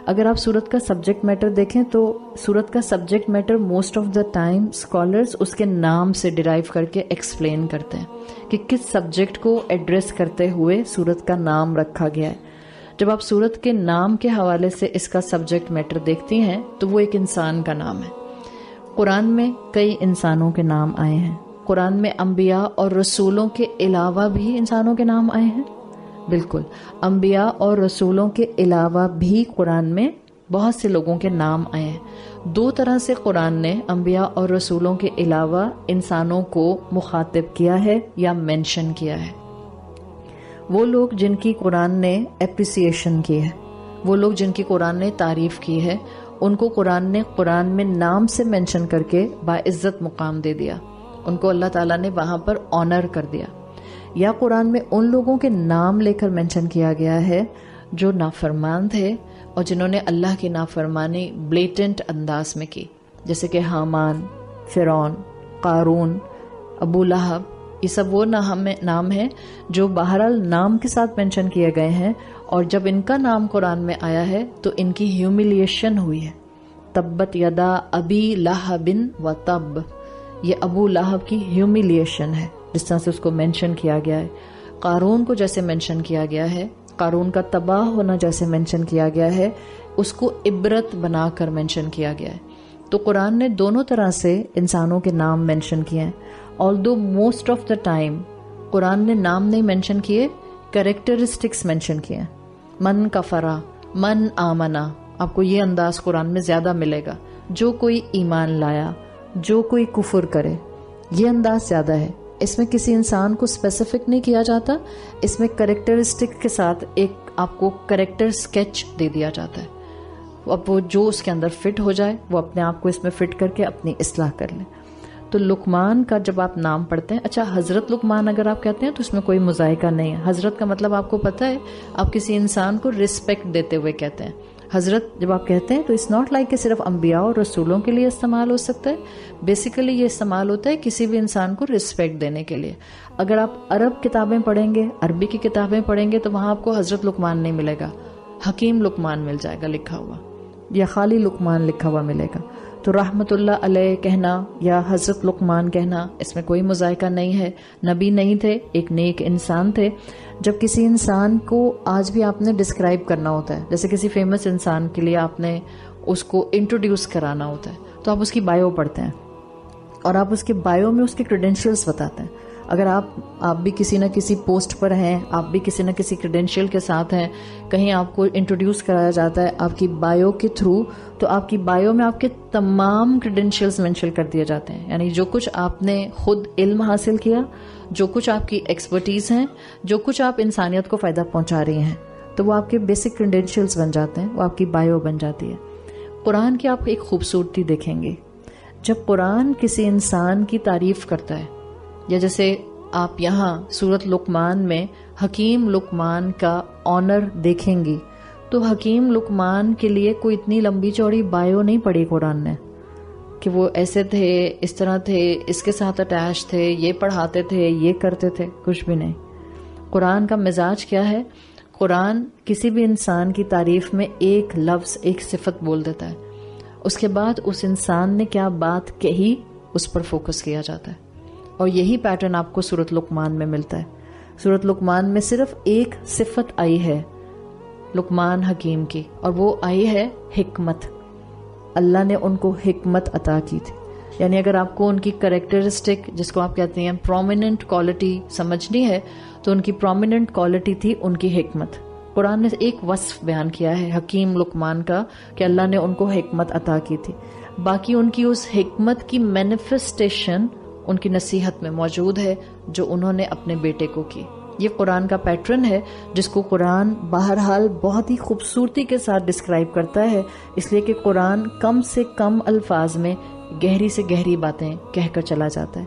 اگر آپ سورت کا سبجیکٹ میٹر دیکھیں تو سورت کا subject matter most of the time scholars اس کے نام سے ڈرائیو کر کے ایکسپلین کرتے ہیں کہ کس سبجیکٹ کو ایڈریس کرتے ہوئے سورت کا نام رکھا گیا ہے. جب آپ سورت کے نام کے حوالے سے اس کا سبجیکٹ میٹر دیکھتی ہیں تو وہ ایک انسان کا نام ہے. قرآن میں کئی انسانوں کے نام آئے ہیں. قرآن میں انبیاء اور رسولوں کے علاوہ بھی انسانوں کے نام آئے ہیں. بالکل، انبیاء اور رسولوں کے علاوہ بھی قرآن میں بہت سے لوگوں کے نام آئے ہیں. دو طرح سے قرآن نے انبیاء اور رسولوں کے علاوہ انسانوں کو مخاطب کیا ہے یا مینشن کیا ہے. وہ لوگ جن کی قرآن نے اپریسیشن کی ہے، وہ لوگ جن کی قرآن نے تعریف کی ہے، ان کو قرآن نے قرآن میں نام سے مینشن کر کے باعزت مقام دے دیا. ان کو اللہ تعالیٰ نے وہاں پر آنر کر دیا. یا قرآن میں ان لوگوں کے نام لے کر مینشن کیا گیا ہے جو نافرمان تھے اور جنہوں نے اللہ کی نافرمانی بلیٹنٹ انداز میں کی، جیسے کہ حامان، فرعون، قارون، ابو لہب. یہ سب وہ نام ہیں جو بہرحال نام کے ساتھ مینشن کیے گئے ہیں، اور جب ان کا نام قرآن میں آیا ہے تو ان کی ہیوملیشن ہوئی ہے. تبت یدا ابی لہب و تب، یہ ابو لہب کی ہیوملیشن ہے جس طرح سے اس کو مینشن کیا گیا ہے. قارون کو جیسے مینشن کیا گیا ہے، قارون کا تباہ ہونا جیسے مینشن کیا گیا ہے، اس کو عبرت بنا کر مینشن کیا گیا ہے. تو قرآن نے دونوں طرح سے انسانوں کے نام مینشن کیے ہیں. although most of the time قرآن نے نام نہیں مینشن کیے، کریکٹرسٹکس مینشن کیے ہیں. من کفرا، من آمنا، آپ کو یہ انداز قرآن میں زیادہ ملے گا. جو کوئی ایمان لایا، جو کوئی کفر کرے، یہ انداز زیادہ ہے. اس میں کسی انسان کو اسپیسیفک نہیں کیا جاتا، اس میں کریکٹرسٹک کے ساتھ ایک آپ کو کریکٹر اسکیچ دے دیا جاتا ہے. اب وہ جو اس کے اندر فٹ ہو جائے وہ اپنے آپ کو اس میں فٹ کر کے اپنی اصلاح کر لیں. تو لقمان کا جب آپ نام پڑھتے ہیں، اچھا حضرت لقمان اگر آپ کہتے ہیں تو اس میں کوئی مذائقہ نہیں ہے. حضرت کا مطلب آپ کو پتہ ہے، آپ کسی انسان کو رسپیکٹ دیتے ہوئے کہتے ہیں. حضرت جب آپ کہتے ہیں تو اٹس ناٹ لائک کہ صرف انبیاء اور رسولوں کے لیے استعمال ہو سکتا ہے. بیسیکلی یہ استعمال ہوتا ہے کسی بھی انسان کو رسپیکٹ دینے کے لیے. اگر آپ عرب کتابیں پڑھیں گے، عربی کی کتابیں پڑھیں گے تو وہاں آپ کو حضرت لقمان نہیں ملے گا، حکیم لقمان مل جائے گا لکھا ہوا، یا خالی لقمان لکھا ہوا ملے گا. تو رحمت اللہ علیہ کہنا یا حضرت لقمان کہنا، اس میں کوئی مذائقہ نہیں ہے. نبی نہیں تھے، ایک نیک انسان تھے. جب کسی انسان کو آج بھی آپ نے ڈسکرائب کرنا ہوتا ہے، جیسے کسی فیمس انسان کے لیے آپ نے اس کو انٹروڈیوس کرانا ہوتا ہے، تو آپ اس کی بایو پڑھتے ہیں اور آپ اس کے بایو میں اس کے کریڈینشیلز بتاتے ہیں. اگر آپ بھی کسی نہ کسی پوسٹ پر ہیں، آپ بھی کسی نہ کسی کریڈینشیل کے ساتھ ہیں، کہیں آپ کو انٹروڈیوس کرایا جاتا ہے آپ کی بایو کے تھرو، تو آپ کی بایو میں آپ کے تمام کریڈینشیلز مینشن کر دیے جاتے ہیں. یعنی جو کچھ آپ نے خود علم حاصل کیا، جو کچھ آپ کی ایکسپرٹیز ہیں، جو کچھ آپ انسانیت کو فائدہ پہنچا رہی ہیں، تو وہ آپ کے بیسک کریڈینشیلز بن جاتے ہیں، وہ آپ کی بایو بن جاتی ہے. قرآن کی آپ ایک خوبصورتی دیکھیں گے، جب قرآن کسی انسان کی تعریف کرتا ہے، یا جیسے آپ یہاں سورت لقمان میں حکیم لقمان کا آنر دیکھیں گی، تو حکیم لقمان کے لیے کوئی اتنی لمبی چوڑی بایو نہیں پڑھی قرآن نے کہ وہ ایسے تھے، اس طرح تھے، اس کے ساتھ اٹیچ تھے، یہ پڑھاتے تھے، یہ کرتے تھے، کچھ بھی نہیں. قرآن کا مزاج کیا ہے؟ قرآن کسی بھی انسان کی تعریف میں ایک لفظ، ایک صفت بول دیتا ہے، اس کے بعد اس انسان نے کیا بات کہی اس پر فوکس کیا جاتا ہے. اور یہی پیٹرن آپ کو سورت لقمان میں ملتا ہے. سورت لقمان میں صرف ایک صفت آئی ہے لقمان حکیم کی، اور وہ آئی ہے حکمت. اللہ نے ان کو حکمت عطا کی تھی. یعنی اگر آپ کو ان کی کریکٹرسٹک، جس کو آپ کہتے ہیں پرومیننٹ کوالٹی سمجھنی ہے، تو ان کی پرومیننٹ کوالٹی تھی ان کی حکمت. قرآن نے ایک وصف بیان کیا ہے حکیم لقمان کا کہ اللہ نے ان کو حکمت عطا کی تھی. باقی ان کی اس حکمت کی مینیفیسٹیشن ان کی نصیحت میں موجود ہے جو انہوں نے اپنے بیٹے کو کی. یہ قرآن کا پیٹرن ہے جس کو قرآن بہرحال بہت ہی خوبصورتی کے ساتھ ڈسکرائب کرتا ہے، اس لیے کہ قرآن کم سے کم الفاظ میں گہری سے گہری باتیں کہہ کر چلا جاتا ہے.